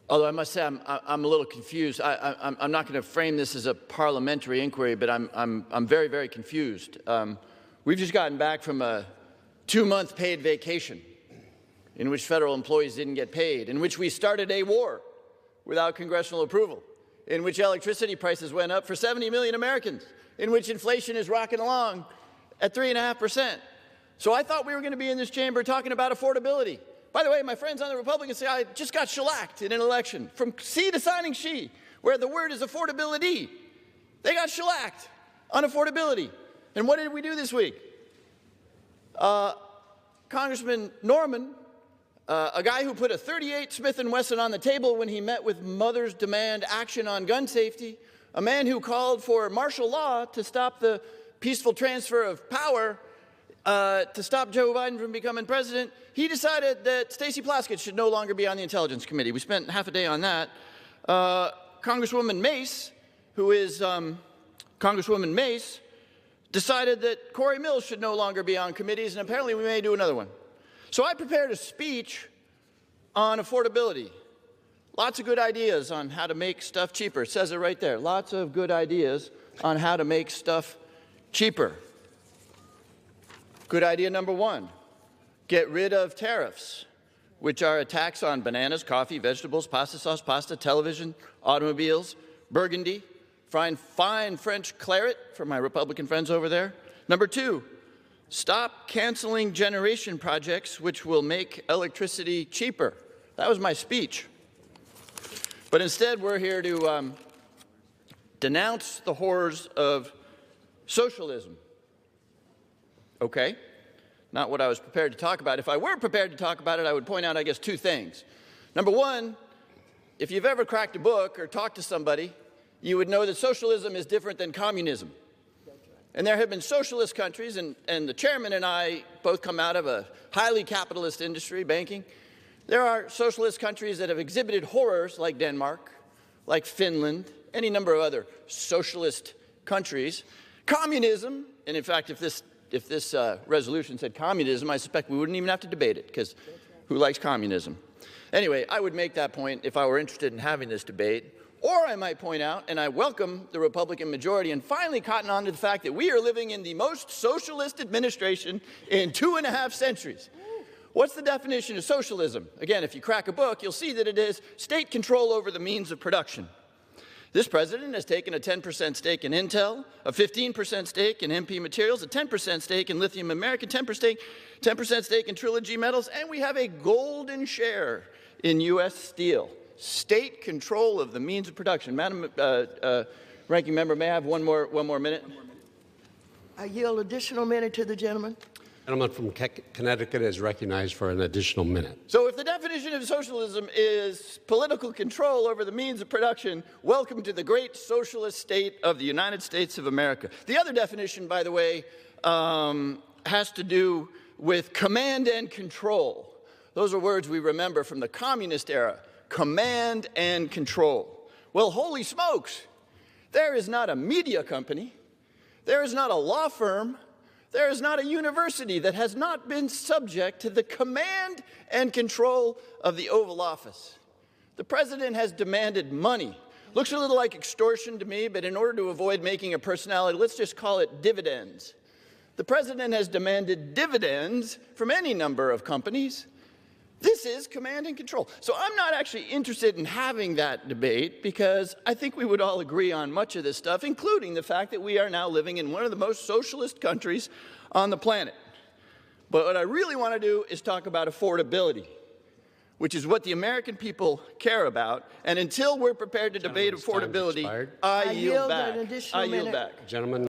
Although I must say I'm a little confused. I'm not going to frame this as a parliamentary inquiry, but I'm very, very confused. We've just gotten back from a 2-month paid vacation in which federal employees didn't get paid, in which we started a war without congressional approval, in which electricity prices went up for 70 million Americans, in which inflation is rocking along at 3.5%. So I thought we were going to be in this chamber talking about affordability. By the way, my friends on the Republican side just got shellacked in an election from sea to signing she, where the word is affordability. They got shellacked on affordability. And what did we do this week? Congressman Norman, a guy who put a .38 Smith & Wesson on the table when he met with Mothers Demand Action on gun safety, a man who called for martial law to stop the peaceful transfer of power, to stop Joe Biden from becoming president, he decided that Stacey Plaskett should no longer be on the Intelligence Committee. We spent half a day on that. Congresswoman Mace, who is Congresswoman Mace, decided that Corey Mills should no longer be on committees, and apparently we may do another one. So I prepared a speech on affordability. Lots of good ideas on how to make stuff cheaper. It says it right there. Lots of good ideas on how to make stuff cheaper. Good idea number one, get rid of tariffs, which are a tax on bananas, coffee, vegetables, pasta sauce, pasta, television, automobiles, burgundy, fine French claret for my Republican friends over there. Number two, stop canceling generation projects which will make electricity cheaper. That was my speech. But instead, we're here to denounce the horrors of socialism. Okay, not what I was prepared to talk about. If I were prepared to talk about it, I would point out, I guess, two things. Number one, if you've ever cracked a book or talked to somebody, you would know that socialism is different than communism. And there have been socialist countries, and the chairman and I both come out of a highly capitalist industry, banking. There are socialist countries that have exhibited horrors like Denmark, like Finland, any number of other socialist countries. Communism, and in fact, if this resolution said communism, I suspect we wouldn't even have to debate it, because who likes communism? Anyway, I would make that point if I were interested in having this debate. Or I might point out, and I welcome the Republican majority in finally cotton on to the fact that we are living in the most socialist administration in 2.5 centuries. What's the definition of socialism? Again, if you crack a book, you'll see that it is state control over the means of production. This president has taken a 10% stake in Intel, a 15% stake in MP Materials, a 10% stake in Lithium America, 10% stake in Trilogy Metals, and we have a golden share in U.S. Steel. State control of the means of production. Madam Ranking Member, may I have one more minute? I yield additional minute to the gentleman. The gentleman from Connecticut is recognized for an additional minute. So if the definition of socialism is political control over the means of production, welcome to the great socialist state of the United States of America. The other definition, by the way, has to do with command and control. Those are words we remember from the communist era. Command and control. Well, holy smokes, there is not a media company, there is not a law firm, there is not a university that has not been subject to the command and control of the Oval Office. The president has demanded money. Looks a little like extortion to me, but in order to avoid making a personality, let's just call it dividends. The president has demanded dividends from any number of companies. This is command and control. So I'm not actually interested in having that debate because I think we would all agree on much of this stuff, including the fact that we are now living in one of the most socialist countries on the planet. But what I really want to do is talk about affordability, which is what the American people care about. And until we're prepared to debate affordability, I yield back. Gentleman.